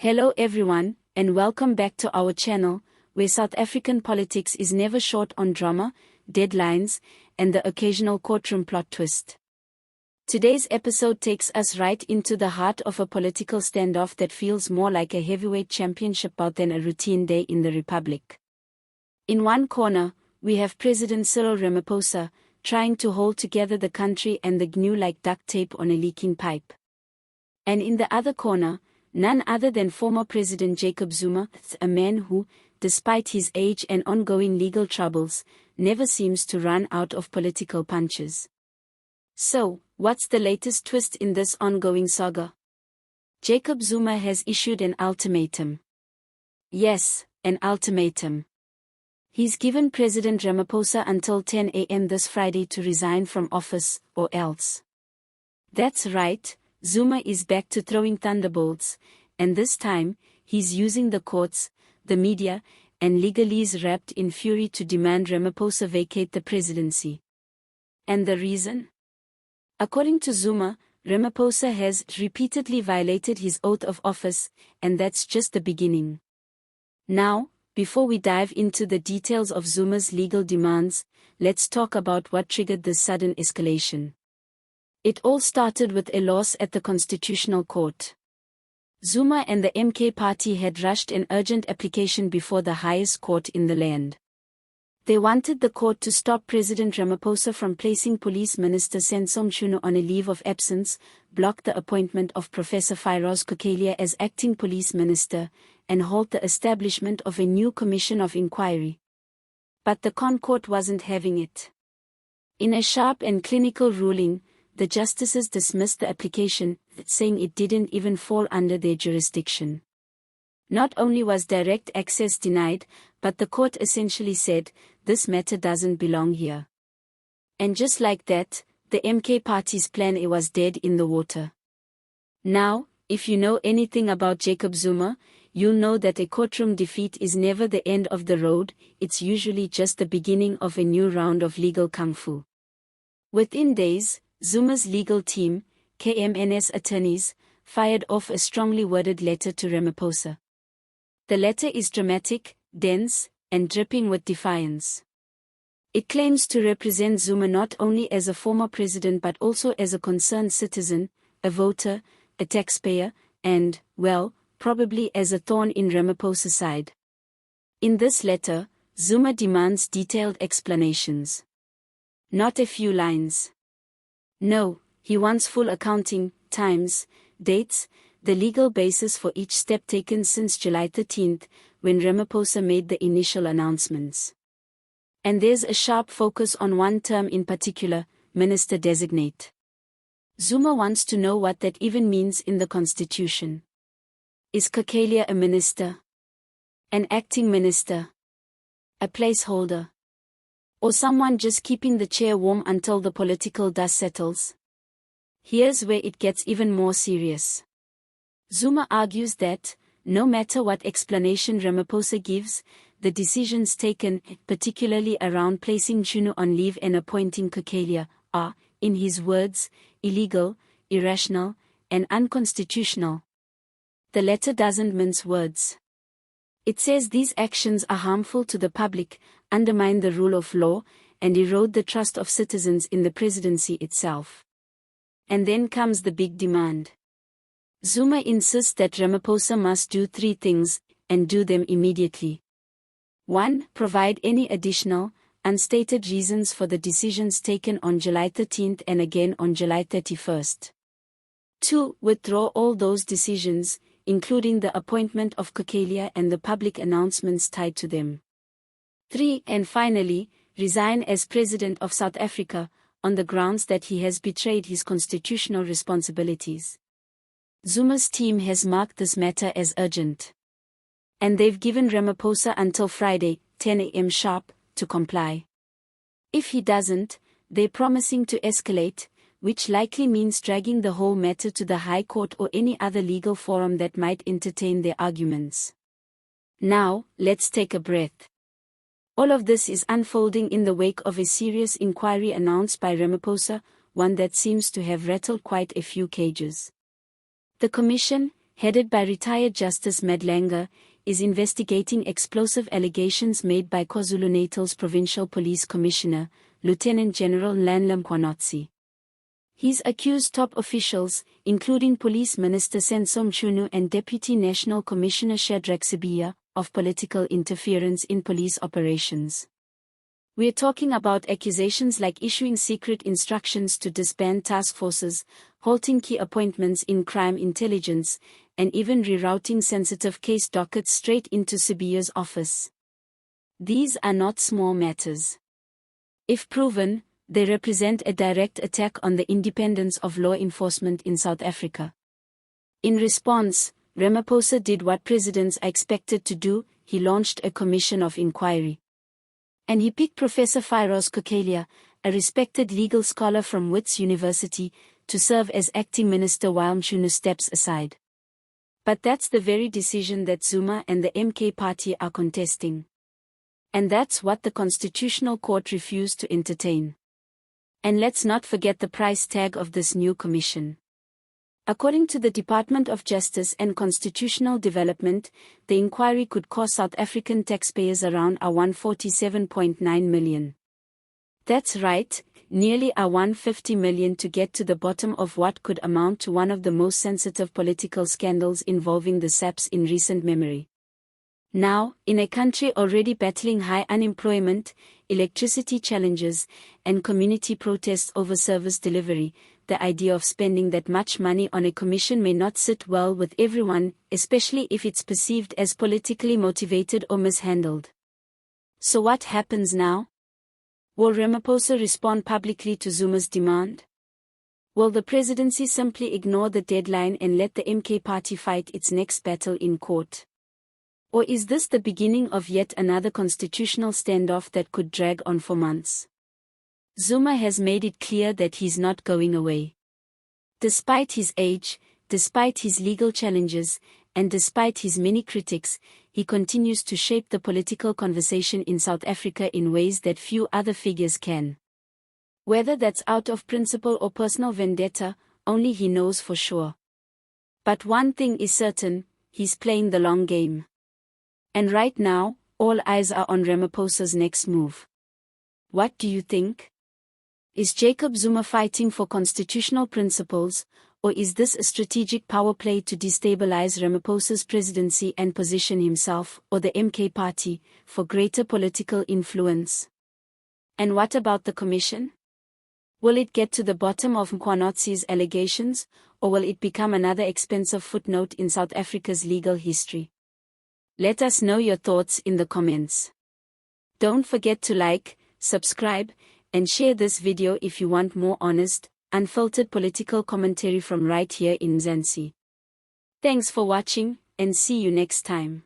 Hello everyone, and welcome back to our channel, where South African politics is never short on drama, deadlines, and the occasional courtroom plot twist. Today's episode takes us right into the heart of a political standoff that feels more like a heavyweight championship bout than a routine day in the Republic. In one corner, we have President Cyril Ramaphosa, trying to hold together the country and the GNU like duct tape on a leaking pipe. And in the other corner, none other than former President Jacob Zuma, a man who, despite his age and ongoing legal troubles, never seems to run out of political punches. So, what's the latest twist in this ongoing saga? Jacob Zuma has issued an ultimatum. Yes, an ultimatum. He's given President Ramaphosa until 10 a.m. this Friday to resign from office, or else. That's right. Zuma is back to throwing thunderbolts, and this time, he's using the courts, the media, and legalese wrapped in fury to demand Ramaphosa vacate the presidency. And the reason? According to Zuma, Ramaphosa has repeatedly violated his oath of office, and that's just the beginning. Now, before we dive into the details of Zuma's legal demands, let's talk about what triggered this sudden escalation. It all started with a loss at the Constitutional Court. Zuma and the MK party had rushed an urgent application before the highest court in the land. They wanted the court to stop President Ramaphosa from placing Police Minister Senzo Mchunu on a leave of absence, block the appointment of Professor Firoz Cachalia as acting police minister, and halt the establishment of a new commission of inquiry. But the Court wasn't having it. In a sharp and clinical ruling, the justices dismissed the application, saying it didn't even fall under their jurisdiction. Not only was direct access denied, but the court essentially said, this matter doesn't belong here. And just like that, the MK party's plan A was dead in the water. Now, if you know anything about Jacob Zuma, you'll know that a courtroom defeat is never the end of the road, it's usually just the beginning of a new round of legal kung fu. Within days, Zuma's legal team, KMNS attorneys, fired off a strongly worded letter to Ramaphosa. The letter is dramatic, dense, and dripping with defiance. It claims to represent Zuma not only as a former president but also as a concerned citizen, a voter, a taxpayer, and, well, probably as a thorn in Ramaphosa's side. In this letter, Zuma demands detailed explanations. Not a few lines. No, he wants full accounting, times, dates, the legal basis for each step taken since July 13, when Ramaphosa made the initial announcements. And there's a sharp focus on one term in particular, minister-designate. Zuma wants to know what that even means in the constitution. Is Cachalia a minister? An acting minister? A placeholder? Or someone just keeping the chair warm until the political dust settles? Here's where it gets even more serious. Zuma argues that, no matter what explanation Ramaphosa gives, the decisions taken, particularly around placing Mchunu on leave and appointing Cachalia, are, in his words, illegal, irrational, and unconstitutional. The letter doesn't mince words. It says these actions are harmful to the public, undermine the rule of law, and erode the trust of citizens in the presidency itself. And then comes the big demand. Zuma insists that Ramaphosa must do three things, and do them immediately. 1. Provide any additional, unstated reasons for the decisions taken on July 13 and again on July 31. 2. Withdraw all those decisions, including the appointment of Cachalia and the public announcements tied to them. 3. And finally, resign as President of South Africa, on the grounds that he has betrayed his constitutional responsibilities. Zuma's team has marked this matter as urgent. And they've given Ramaphosa until Friday, 10 a.m. sharp, to comply. If he doesn't, they're promising to escalate, which likely means dragging the whole matter to the High Court or any other legal forum that might entertain their arguments. Now, let's take a breath. All of this is unfolding in the wake of a serious inquiry announced by Ramaphosa, one that seems to have rattled quite a few cages. The commission, headed by retired Justice Madlanga, is investigating explosive allegations made by KwaZulu-Natal's Provincial Police Commissioner, Lieutenant General Nlanhla Mkhwanotsi. He's accused top officials, including Police Minister Senzo Mchunu and Deputy National Commissioner Shadrack Sibiya, of political interference in police operations. We're talking about accusations like issuing secret instructions to disband task forces, halting key appointments in crime intelligence, and even rerouting sensitive case dockets straight into Sibiya's office. These are not small matters. If proven, they represent a direct attack on the independence of law enforcement in South Africa. In response, Ramaphosa did what presidents are expected to do: he launched a commission of inquiry. And he picked Professor Firoz Cachalia, a respected legal scholar from Wits University, to serve as acting minister while Mchunu steps aside. But that's the very decision that Zuma and the MK party are contesting. And that's what the Constitutional Court refused to entertain. And let's not forget the price tag of this new commission. According to the Department of Justice and Constitutional Development, the inquiry could cost South African taxpayers around R147.9 million. That's right, nearly R150 million to get to the bottom of what could amount to one of the most sensitive political scandals involving the SAPS in recent memory. Now, in a country already battling high unemployment, electricity challenges, and community protests over service delivery, the idea of spending that much money on a commission may not sit well with everyone, especially if it's perceived as politically motivated or mishandled. So what happens now? Will Ramaphosa respond publicly to Zuma's demand? Will the presidency simply ignore the deadline and let the MK party fight its next battle in court? Or is this the beginning of yet another constitutional standoff that could drag on for months? Zuma has made it clear that he's not going away. Despite his age, despite his legal challenges, and despite his many critics, he continues to shape the political conversation in South Africa in ways that few other figures can. Whether that's out of principle or personal vendetta, only he knows for sure. But one thing is certain, he's playing the long game. And right now, all eyes are on Ramaphosa's next move. What do you think? Is Jacob Zuma fighting for constitutional principles, or is this a strategic power play to destabilize Ramaphosa's presidency and position himself, or the MK party, for greater political influence? And what about the commission? Will it get to the bottom of Mkhwanotsi's allegations, or will it become another expensive footnote in South Africa's legal history? Let us know your thoughts in the comments. Don't forget to like, subscribe, and share this video if you want more honest, unfiltered political commentary from right here in Mzansi. Thanks for watching, and see you next time.